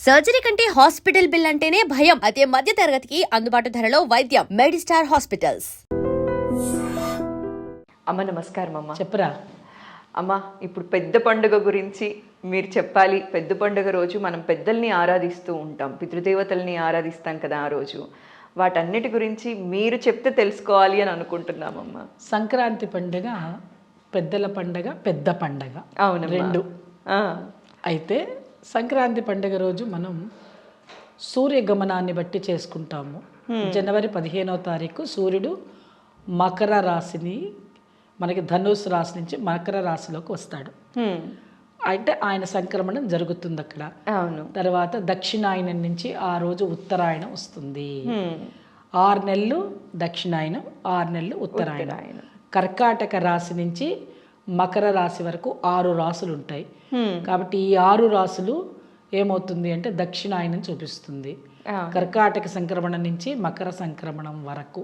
Surgery కంటే hospital bill అంటేనే భయం. అదే మధ్య తరగతికి అందుబాటు ధరలో వైద్యం. Medistar hospitals. అమ్మ నమస్కారం. అమ్మ చెప్పరా అమ్మ, ఇప్పుడు పెద్ద పండుగ గురించి మీరు చెప్పాలి. పెద్ద పండుగ రోజు మనం పెద్దల్ని ఆరాధిస్తూ ఉంటాం, పితృదేవతల్ని ఆరాధిస్తాం కదా. ఆ రోజు వాటన్నిటి గురించి మీరు చెప్తే తెలుసుకోవాలి అని అనుకుంటున్నామమ్మా. సంక్రాంతి పండుగ పెద్దల పండగ, పెద్ద పండగ అవును, రెండు. అయితే సంక్రాంతి పండుగ రోజు మనం సూర్యగమనాన్ని బట్టి చేసుకుంటాము. జనవరి 15వ తారీఖు సూర్యుడు మకర రాశిని, మనకి ధనుసు రాశి నుంచి మకర రాశిలోకి వస్తాడు. అంటే ఆయన సంక్రమణం జరుగుతుంది అక్కడ. అవును. తర్వాత దక్షిణాయనం నుంచి ఆ రోజు ఉత్తరాయణం వస్తుంది. 6 నెలలు దక్షిణాయనం, 6 నెలలు ఉత్తరాయణం. కర్కాటక రాశి నుంచి మకర రాశి వరకు 6 రాశులు ఉంటాయి. కాబట్టి ఈ 6 రాశులు ఏమవుతుంది అంటే దక్షిణాయనం చూపిస్తుంది. కర్కాటక సంక్రమణం నుంచి మకర సంక్రమణం వరకు,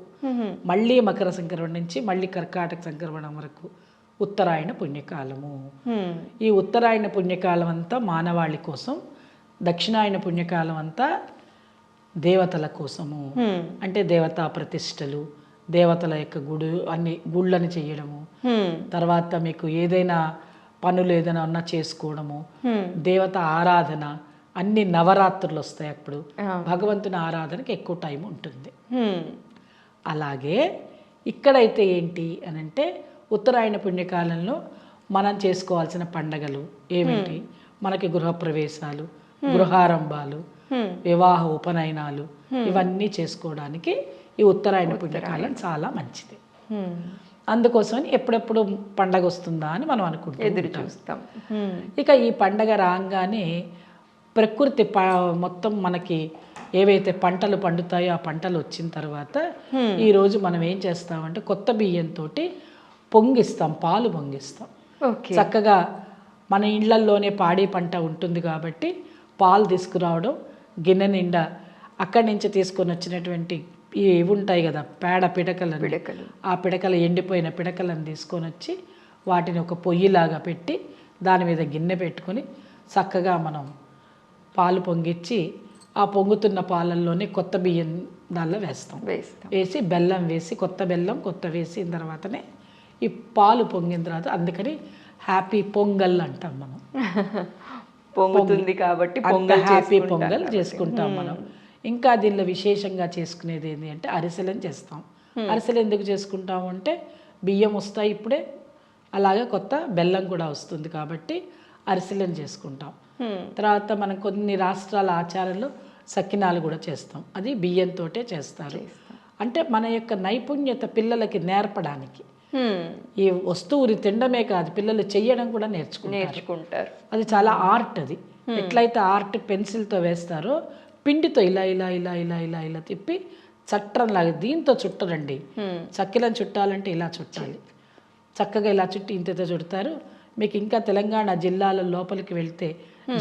మళ్ళీ మకర సంక్రమణం నుంచి మళ్ళీ కర్కాటక సంక్రమణం వరకు ఉత్తరాయణ పుణ్యకాలము. ఈ ఉత్తరాయణ పుణ్యకాలం అంతా మానవాళి కోసం, దక్షిణాయన పుణ్యకాలం అంతా దేవతల కోసము. అంటే దేవతా ప్రతిష్టలు, దేవతల యొక్క గుళ్ళని చేయడము, తర్వాత మీకు ఏదైనా పనులు ఏదైనా ఉన్నా చేసుకోవడము, దేవత ఆరాధన, అన్ని నవరాత్రులు వస్తాయి. అప్పుడు భగవంతుని ఆరాధనకి ఎక్కువ టైం ఉంటుంది. అలాగే ఇక్కడైతే ఏంటి అని అంటే ఉత్తరాయణ పుణ్యకాలంలో మనం చేసుకోవాల్సిన పండగలు ఏమిటి? మనకి గృహప్రవేశాలు, గృహారంభాలు, వివాహ ఉపనయనాలు, ఇవన్నీ చేసుకోవడానికి ఈ ఉత్తరాయణ పుణ్యకాలం చాలా మంచిది. అందుకోసమని ఎప్పుడెప్పుడు పండగ వస్తుందా అని మనం అనుకుంటాం, ఎదురు చూస్తాం. ఇక ఈ పండగ రాగానే ప్రకృతి మొత్తం మనకి ఏవైతే పంటలు పండుతాయో ఆ పంటలు వచ్చిన తర్వాత ఈరోజు మనం ఏం చేస్తామంటే కొత్త బియ్యంతో పొంగిస్తాం, పాలు పొంగిస్తాం. చక్కగా మన ఇళ్లల్లోనే పాడి పంట ఉంటుంది కాబట్టి పాలు తీసుకురావడం, గిన్నె నిండా అక్కడి నుంచి తీసుకొని వచ్చినటువంటి ఇవి ఉంటాయి కదా పేడ పిడకలు, ఆ పిడకలు ఎండిపోయిన పిడకలను తీసుకొని వచ్చి వాటిని ఒక పొయ్యిలాగా పెట్టి దాని మీద గిన్నె పెట్టుకొని చక్కగా మనం పాలు పొంగిచ్చి ఆ పొంగుతున్న పాలల్లోనే కొత్త బియ్యం దానిలో వేసి బెల్లం వేసి, కొత్త బెల్లం కొత్త వేసిన తర్వాతనే ఈ పాలు పొంగిన తర్వాత, అందుకని హ్యాపీ పొంగల్ అంటాం మనం. పొంగుతుంది కాబట్టి హ్యాపీ పొంగల్ చేసుకుంటాం మనం. ఇంకా దీనిలో విశేషంగా చేసుకునేది ఏంటి అంటే అరిసెలను చేస్తాం. అరిసెలు ఎందుకు చేసుకుంటాము అంటే బియ్యం వస్తాయి ఇప్పుడే, అలాగే కొత్త బెల్లం కూడా వస్తుంది కాబట్టి అరిసెలను చేసుకుంటాం. తర్వాత మనం కొన్ని రాష్ట్రాల ఆచారంలో సకినాలు కూడా చేస్తాం, అది బియ్యంతో చేస్తారు. అంటే మన యొక్క నైపుణ్యత పిల్లలకి నేర్పడానికి, ఈ వస్తువుని తినడమే కాదు పిల్లలు చెయ్యడం కూడా నేర్చుకుంటారు. అది చాలా ఆర్ట్. అది ఎట్లయితే ఆర్ట్ పెన్సిల్తో వేస్తారో పిండితో ఇలా ఇలా ఇలా ఇలా ఇలా ఇలా తిప్పి చట్టంలాగా దీంతో చుట్టరండి. చక్కెలను చుట్టాలంటే ఇలా చుట్టాలి, చక్కగా ఇలా చుట్టి ఇంతతో చుడతారు. మీకు ఇంకా తెలంగాణ జిల్లాల లోపలికి వెళ్తే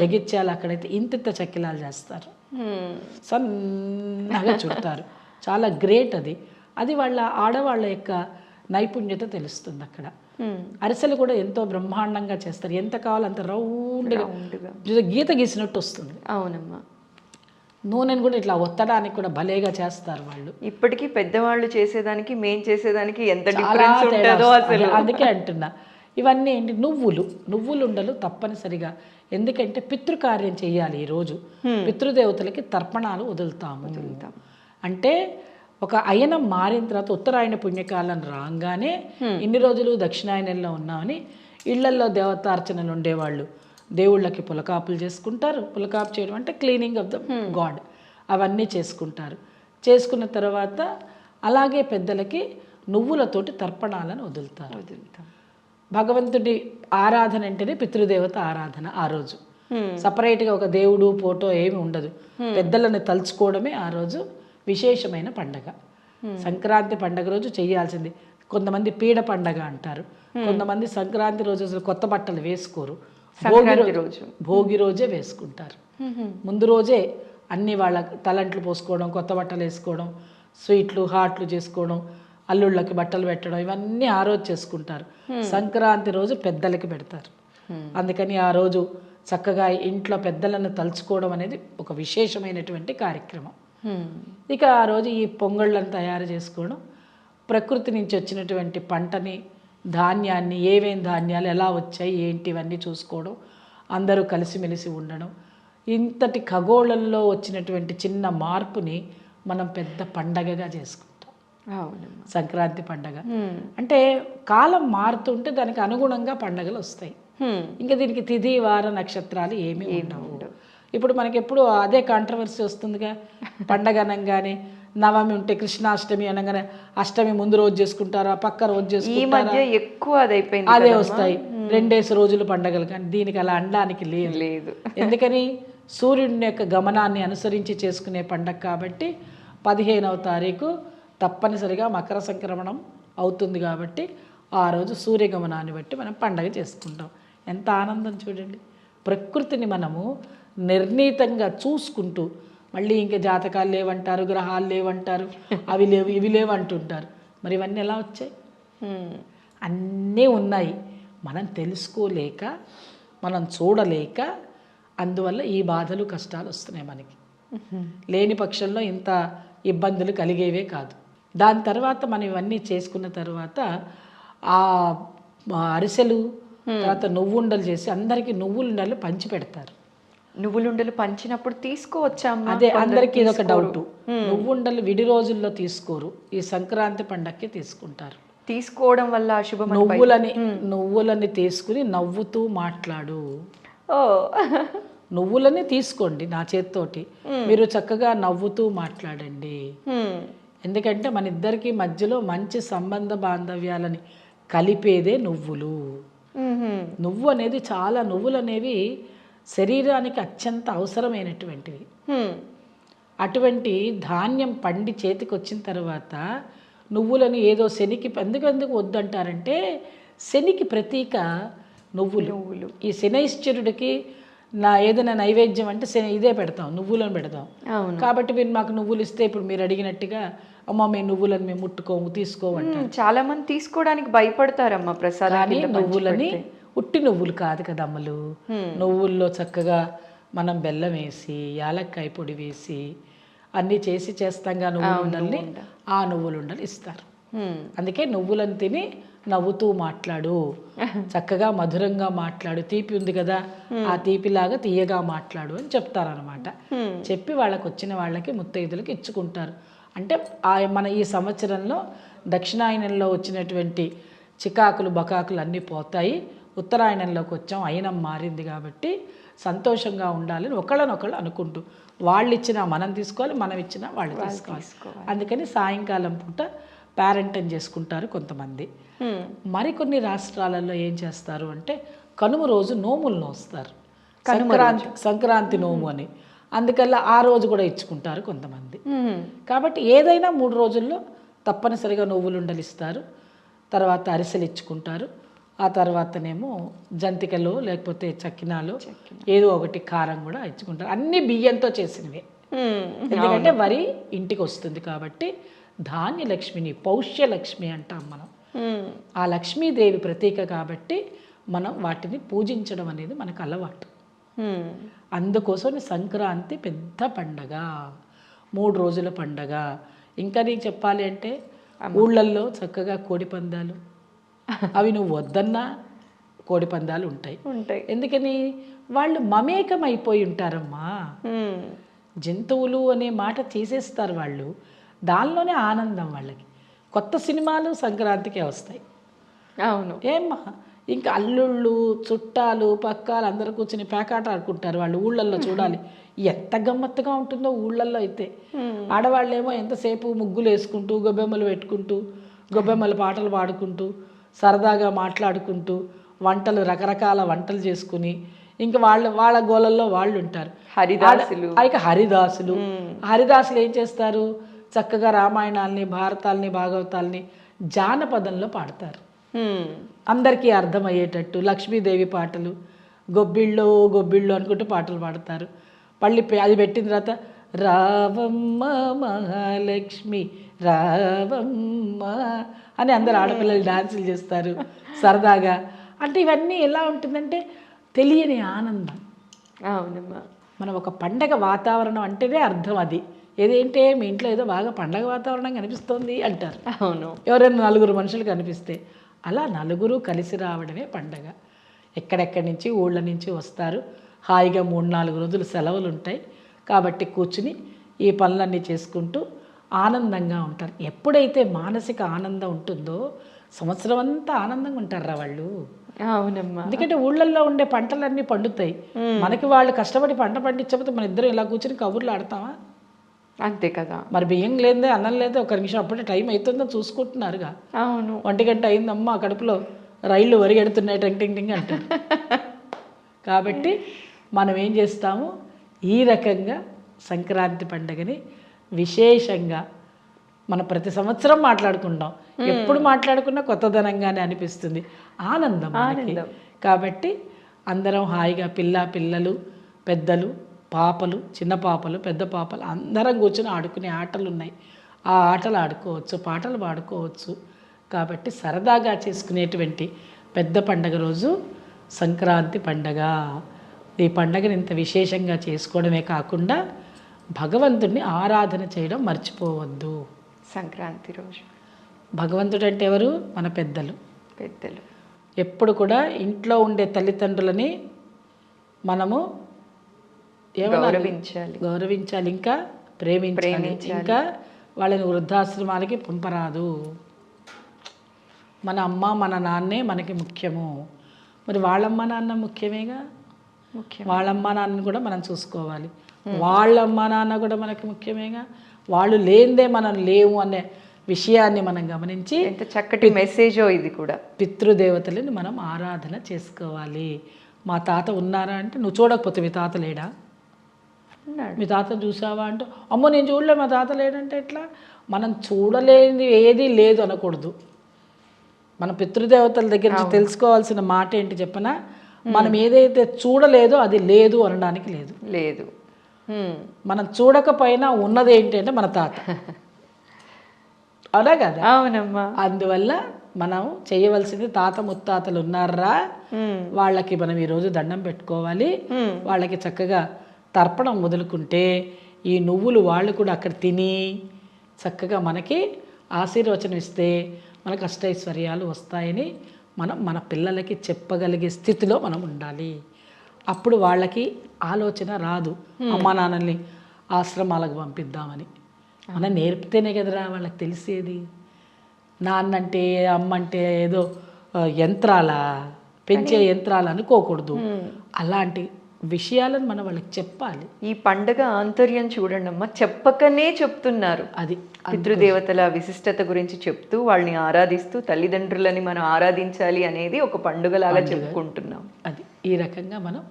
జగిత్యాల అక్కడైతే ఇంత చక్కెలాలు చేస్తారు, సన్నగా చుడతారు. చాలా గ్రేట్ అది. అది వాళ్ళ ఆడవాళ్ళ యొక్క నైపుణ్యత తెలుస్తుంది అక్కడ. అరిసెలు కూడా ఎంతో బ్రహ్మాండంగా చేస్తారు, ఎంత కావాలో అంత రౌండ్గా గీత గీసినట్టు వస్తుంది. అవునమ్మా. నూనెను కూడా ఇట్లా ఒత్తడానికి కూడా భలేగా చేస్తారు వాళ్ళు. ఇప్పటికీ పెద్దవాళ్ళు చేసేదానికి మేం చేసేదానికి ఎంత డిఫరెన్స్ ఉంటుందో అసలు. అందుకే అంటున్నా, ఇవన్నీ ఏంటి నువ్వులు ఉండలు తప్పనిసరిగా. ఎందుకంటే పితృకార్యం చేయాలి ఈరోజు, పితృదేవతలకి తర్పణాలు వదులుతాము. అంటే ఒక అయనం మారిన తర్వాత ఉత్తరాయణ పుణ్యకాలం రాగానే ఇన్ని రోజులు దక్షిణాయనంలో ఉన్నామని ఇళ్లల్లో దేవతార్చనలు ఉండేవాళ్ళు దేవుళ్ళకి పులకాపులు చేసుకుంటారు. పులకాపు చేయడం అంటే క్లీనింగ్ ఆఫ్ ద గాడ్, అవన్నీ చేసుకుంటారు. చేసుకున్న తర్వాత అలాగే పెద్దలకి నువ్వులతోటి తర్పణాలను వదులుతారు. భగవంతుడి ఆరాధన అంటేనే పితృదేవత ఆరాధన. ఆ రోజు సపరేట్గా ఒక దేవుడు ఫోటో ఏమి ఉండదు, పెద్దలను తలుచుకోవడమే ఆ రోజు విశేషమైన పండగ. సంక్రాంతి పండగ రోజు చేయాల్సింది. కొంతమంది పీడ పండగ అంటారు, కొంతమంది సంక్రాంతి రోజు అసలు కొత్త బట్టలు వేసుకోరు, భోగి రోజే వేసుకుంటారు. ముందు రోజే అన్ని వాళ్ళ తలంట్లు పోసుకోవడం, కొత్త బట్టలు వేసుకోవడం, స్వీట్లు హాట్లు చేసుకోవడం, అల్లుళ్ళకి బట్టలు పెట్టడం, ఇవన్నీ ఆ రోజు చేసుకుంటారు. సంక్రాంతి రోజు పెద్దలకి పెడతారు. అందుకని ఆ రోజు చక్కగా ఇంట్లో పెద్దలను తలుచుకోవడం అనేది ఒక విశేషమైనటువంటి కార్యక్రమం. ఇక ఆ రోజు ఈ పొంగళ్ళను తయారు చేసుకోవడం, ప్రకృతి నుంచి వచ్చినటువంటి పంటని, ధాన్యాన్ని, ఏమేం ధాన్యాలు ఎలా వచ్చాయి ఏంటి ఇవన్నీ చూసుకోవడం, అందరూ కలిసిమెలిసి ఉండడం, ఇంతటి ఖగోళంలో వచ్చినటువంటి చిన్న మార్పుని మనం పెద్ద పండగగా చేసుకుంటాం. సంక్రాంతి పండగ అంటే కాలం మారుతుంటే దానికి అనుగుణంగా పండగలు వస్తాయి. ఇంకా దీనికి తిథి వార నక్షత్రాలు ఏమీ ఉండవు. ఇప్పుడు మనకి ఎప్పుడు అదే కాంట్రవర్సీ వస్తుందిగా, పండగ అనగానే నవమి ఉంటే కృష్ణాష్టమి అనగానే అష్టమి ముందు రోజు చేసుకుంటారా, పక్క రోజు చేసుకుంటారా, ఎక్కువ అదే వస్తాయి. 2 రోజులు పండగలు. కానీ దీనికి అలా అనడానికి లేదు. ఎందుకని సూర్యుని యొక్క గమనాన్ని అనుసరించి చేసుకునే పండగ కాబట్టి 15వ తారీఖు తప్పనిసరిగా మకర సంక్రమణం అవుతుంది కాబట్టి ఆ రోజు సూర్యగమనాన్ని బట్టి మనం పండగ చేసుకుంటాం. ఎంత ఆనందం చూడండి. ప్రకృతిని మనము నిర్ణీతంగా చూసుకుంటూ, మళ్ళీ ఇంకా జాతకాలు లేవంటారు, గ్రహాలు లేవంటారు, అవి లేవు ఇవి లేవు అంటుంటారు. మరి ఇవన్నీ ఎలా వచ్చాయి? అన్నీ ఉన్నాయి. మనం తెలుసుకోలేక, మనం చూడలేక, అందువల్ల ఈ బాధలు కష్టాలు వస్తున్నాయి మనకి. లేని పక్షంలో ఇంత ఇబ్బందులు కలిగేవే కాదు. దాని తర్వాత మనం ఇవన్నీ చేసుకున్న తర్వాత ఆ అరిసెలు, తర్వాత నువ్వుండలు చేసి అందరికీ నువ్వులుండలు పంచి పెడతారు. నువ్వులుండలు పంచినప్పుడు తీసుకోవచ్చా? అదే అందరికీ ఇదొక డౌట్. నువ్వుండలు విడి రోజుల్లో తీసుకోరు, ఈ సంక్రాంతి పండక్కి తీసుకుంటారు. తీసుకోవడం వల్ల అశుభం. నువ్వులని తీసుకుని నవ్వుతూ మాట్లాడు. నువ్వులని తీసుకోండి నా చేత్తోటి, మీరు చక్కగా నవ్వుతూ మాట్లాడండి. ఎందుకంటే మన ఇద్దరికి మధ్యలో మంచి సంబంధ బాంధవ్యాలని కలిపేదే నువ్వులు. నువ్వు అనేది చాలా, నువ్వులు అనేవి శరీరానికి అత్యంత అవసరమైనటువంటివి. అటువంటి ధాన్యం పండి చేతికి వచ్చిన తర్వాత నువ్వులని ఏదో శనికి ఎందుకు వద్దంటారంటే, శనికి ప్రతీక నువ్వులు. ఈ శనైశ్చరుడికి ఏదైనా నైవేద్యం అంటే ఇదే పెడతాం, నువ్వులను పెడతాం. కాబట్టి మీరు మాకు నువ్వులు ఇస్తే, ఇప్పుడు మీరు అడిగినట్టుగా అమ్మ మేము నువ్వులను మేము ముట్టుకోము తీసుకోమంటారు. చాలా మంది తీసుకోవడానికి భయపడతారమ్మా ప్రసాదాన్ని. నువ్వులని ఉట్టి నువ్వులు కాదు కదా అమ్మలు, నువ్వుల్లో చక్కగా మనం బెల్లం వేసి, యాలక్కాయ పొడి వేసి అన్నీ చేస్తాంగా నువ్వులుండల్ని, ఆ నువ్వులుండలు ఇస్తారు. అందుకే నువ్వులను తిని నవ్వుతూ మాట్లాడు, చక్కగా మధురంగా మాట్లాడు, తీపి ఉంది కదా ఆ తీపిలాగా తీయగా మాట్లాడు అని చెప్తారనమాట. చెప్పి వాళ్ళకి వచ్చిన వాళ్ళకి ముత్తైదులకి ఇచ్చుకుంటారు. అంటే మన ఈ సంవత్సరంలో దక్షిణాయనంలో వచ్చినటువంటి చికాకులు బకాకులు అన్నీ పోతాయి. ఉత్తరాయణంలోకి వచ్చాం, అయినం మారింది కాబట్టి సంతోషంగా ఉండాలని ఒకళ్ళనొకళ్ళు అనుకుంటూ, వాళ్ళు ఇచ్చినా మనం తీసుకోవాలి, మనం ఇచ్చినా వాళ్ళు తీసుకోవాలి. అందుకని సాయంకాలం పూట పేరెంటం చేసుకుంటారు కొంతమంది. మరికొన్ని రాష్ట్రాలలో ఏం చేస్తారు అంటే కనుమ రోజు నోములు నోస్తారు, సంక్రాంతి నోము అని. అందుకల్లా ఆ రోజు కూడా ఇచ్చుకుంటారు కొంతమంది. కాబట్టి ఏదైనా 3 రోజుల్లో తప్పనిసరిగా నువ్వులుండలు ఇస్తారు, తర్వాత అరిసెలు ఇచ్చుకుంటారు, ఆ తర్వాతనేమో జంతికలు లేకపోతే చక్కినాలు ఏదో ఒకటి కారం కూడా ఇచ్చుకుంటారు. అన్ని బియ్యంతో చేసినవే, ఎందుకంటే వరి ఇంటికి వస్తుంది కాబట్టి. ధాన్యలక్ష్మిని పౌష్యలక్ష్మి అంటాం మనం. ఆ లక్ష్మీదేవి ప్రతీక కాబట్టి మనం వాటిని పూజించడం అనేది మనకు అలవాటు. అందుకోసం సంక్రాంతి పెద్ద పండగ, 3 రోజుల పండగ. ఇంకా నీకు చెప్పాలి అంటే ఊళ్ళల్లో చక్కగా కోడి పందాలు, అవి నువ్వు వద్దన్నా కోడి పందాలు ఉంటాయి. ఎందుకని వాళ్ళు మమేకం అయిపోయి ఉంటారమ్మా. జంతువులు అనే మాట తీసేస్తారు వాళ్ళు, దానిలోనే ఆనందం వాళ్ళకి. కొత్త సినిమాలు సంక్రాంతికే వస్తాయి. అవును, ఏమ్మా ఇంకా అల్లుళ్ళు చుట్టాలు పక్కాలు అందరూ కూర్చొని పేకాట ఆడుకుంటారు. వాళ్ళు ఊళ్ళల్లో చూడాలి ఎంత గమ్మత్తుగా ఉంటుందో. ఊళ్ళల్లో అయితే ఆడవాళ్ళేమో ఎంతసేపు ముగ్గులు వేసుకుంటూ, గొబ్బెమ్మలు పెట్టుకుంటూ, గొబ్బెమ్మల పాటలు పాడుకుంటూ, సరదాగా మాట్లాడుకుంటూ, వంటలు రకరకాల వంటలు చేసుకుని, ఇంకా వాళ్ళ గోలల్లో వాళ్ళు ఉంటారు. హరిదాసులు ఏం చేస్తారు, చక్కగా రామాయణాలని, భారతాలని, భాగవతాలని జానపదంలో పాడతారు. అందరికీ అర్థమయ్యేటట్టు లక్ష్మీదేవి పాటలు, గొబ్బిళ్ళు అనుకుంటూ పాటలు పాడతారు. మళ్ళీ అది పెట్టిన తర్వాత రావమ్మ మహాలక్ష్మి రావమ్మ అని అందరు ఆడపిల్లలు డాన్సులు చేస్తారు సరదాగా. అంటే ఇవన్నీ ఎలా ఉంటుందంటే తెలియని ఆనందం. అవునమ్మా. మనం ఒక పండగ వాతావరణం అంటేనే అర్థం అది. ఏదేంటే మీ ఇంట్లో ఏదో బాగా పండగ వాతావరణం కనిపిస్తోంది అంటారు అవును. ఎవరైనా నలుగురు మనుషులు కనిపిస్తే. అలా నలుగురు కలిసి రావడమే పండగ. ఎక్కడెక్కడి నుంచి ఊళ్ళ నుంచి వస్తారు, హాయిగా 3-4 రోజులు సెలవులు ఉంటాయి కాబట్టి కూర్చుని ఈ పనులన్నీ చేసుకుంటూ ఆనందంగా ఉంటారు. ఎప్పుడైతే మానసిక ఆనందం ఉంటుందో సంవత్సరం అంతా ఆనందంగా ఉంటారా వాళ్ళు. అవునమ్మా. ఎందుకంటే ఊళ్ళల్లో ఉండే పంటలన్నీ పండుతాయి. మనకి వాళ్ళు కష్టపడి పంట పండించకపోతే మన ఇద్దరం ఇలా కూర్చుని కబుర్లు ఆడతామా? అంతే కదా. మరి బియ్యం లేదే అన్నం లేదే ఒక నిమిషం అప్పుడే టైం అవుతుందో చూసుకుంటున్నారుగా. అవును. 1 గంట అయిందమ్మా కడుపులో రైళ్ళు వరిగెడుతున్నాయి టింగ్ టింగ్ టింగ్ అంటారు. కాబట్టి మనం ఏం చేస్తాము, ఈ రకంగా సంక్రాంతి పండుగని విశేషంగా మనం ప్రతి సంవత్సరం మాట్లాడుకుంటాం. ఎప్పుడు మాట్లాడుకున్నా కొత్తదనంగానే అనిపిస్తుంది, ఆనందం మనకి. కాబట్టి అందరం హాయిగా పిల్లలు పెద్దలు పాపలు చిన్న పాపలు పెద్ద పాపలు అందరం కూర్చొని ఆడుకునే ఆటలు ఉన్నాయి. ఆ ఆటలు ఆడుకోవచ్చు, పాటలు పాడుకోవచ్చు. కాబట్టి సరదాగా చేసుకునేటువంటి పెద్ద పండగ రోజు సంక్రాంతి పండగ. ఈ పండగని ఇంత విశేషంగా చేసుకోవడమే కాకుండా భగవంతుడిని ఆరాధన చేయడం మర్చిపోవద్దు. సంక్రాంతి రోజు భగవంతుడు అంటే ఎవరు? మన పెద్దలు. ఎప్పుడు కూడా ఇంట్లో ఉండే తల్లిదండ్రులని మనము గౌరవించాలి, ఇంకా ప్రేమించాలి, ఇంకా వాళ్ళని వృద్ధాశ్రమాలకి పంపరాదు. మన అమ్మ మన నాన్నే మనకి ముఖ్యము. మరి వాళ్ళమ్మ నాన్న ముఖ్యమేగా. వాళ్ళమ్మ నాన్నని కూడా మనం చూసుకోవాలి. వాళ్ళమ్మ నాన్న కూడా మనకి ముఖ్యమేగా. వాళ్ళు లేనిదే మనం లేవు అనే విషయాన్ని మనం గమనించి, ఎంత చక్కటి మెసేజో ఇది కూడా, పితృదేవతలని మనం ఆరాధన చేసుకోవాలి. మా తాత ఉన్నారా అంటే నువ్వు చూడకపోతే మీ తాత లేడా? మీ తాత చూసావా అంటే అమ్మో నేను చూడలే మా తాత లేడంటే ఎట్లా? మనం చూడలేనిది ఏది లేదు అనకూడదు. మన పితృదేవతల దగ్గర నుంచి తెలుసుకోవాల్సిన మాట ఏంటి చెప్పనా? మనం ఏదైతే చూడలేదో అది లేదు అనడానికి లేదు. మనం చూడకపోయినా ఉన్నది ఏంటి అంటే మన తాత. అవునా కదా? అవునమ్మా. అందువల్ల మనం చేయవలసింది, తాత ముత్తాతలు ఉన్నారా వాళ్ళకి మనం ఈరోజు దండం పెట్టుకోవాలి. వాళ్ళకి చక్కగా తర్పణం మొదలుకుంటే ఈ నువ్వులు వాళ్ళు కూడా అక్కడ తిని చక్కగా మనకి ఆశీర్వచనం ఇస్తే మనకు అష్టైశ్వర్యాలు వస్తాయని మనం మన పిల్లలకి చెప్పగలిగే స్థితిలో మనం ఉండాలి. అప్పుడు వాళ్ళకి ఆలోచన రాదు అమ్మా నాన్నల్ని ఆశ్రమాలకు పంపిద్దామని. మనం నేర్పితేనే కదరా వాళ్ళకి తెలిసేది. నాన్నంటే అమ్మంటే ఏదో పెంచే యంత్రాలు అనుకోకూడదు. అలాంటి విషయాలను మనం వాళ్ళకి చెప్పాలి. ఈ పండగ ఆంతర్యం చూడండి అమ్మా, చెప్పకనే చెప్తున్నారు. అది పితృదేవతల విశిష్టత గురించి చెప్తూ వాళ్ళని ఆరాధిస్తూ తల్లిదండ్రులని మనం ఆరాధించాలి అనేది ఒక పండుగలాగా చెప్పుకుంటున్నాం. అది ఈ రకంగా మనం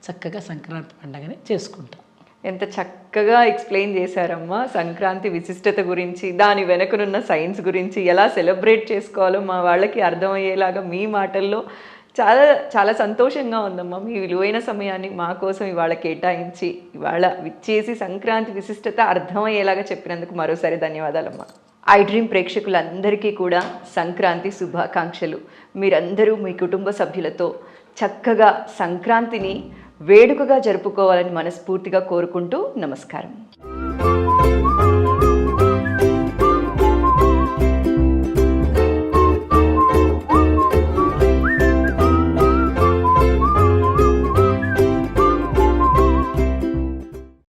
చక్కగా సంక్రాంతి పండుగని చేసుకుంటాం. ఎంత చక్కగా ఎక్స్ప్లెయిన్ చేశారమ్మా సంక్రాంతి విశిష్టత గురించి, దాని వెనకనున్న సైన్స్ గురించి, ఎలా సెలబ్రేట్ చేసుకోవాలో మా వాళ్ళకి అర్థమయ్యేలాగా మీ మాటల్లో చాలా చాలా సంతోషంగా ఉందమ్మా. మీ విలువైన సమయాన్ని మా కోసం ఇవాళ కేటాయించి ఇవాళ విచ్చేసి సంక్రాంతి విశిష్టత అర్థమయ్యేలాగా చెప్పినందుకు మరోసారి ధన్యవాదాలమ్మా. ఐ డ్రీమ్ ప్రేక్షకులందరికీ కూడా సంక్రాంతి శుభాకాంక్షలు. మీరందరూ మీ కుటుంబ సభ్యులతో చక్కగా సంక్రాంతిని వేడుకగా జరుపుకోవాలని మనస్ఫూర్తిగా కోరుకుంటూ నమస్కారం.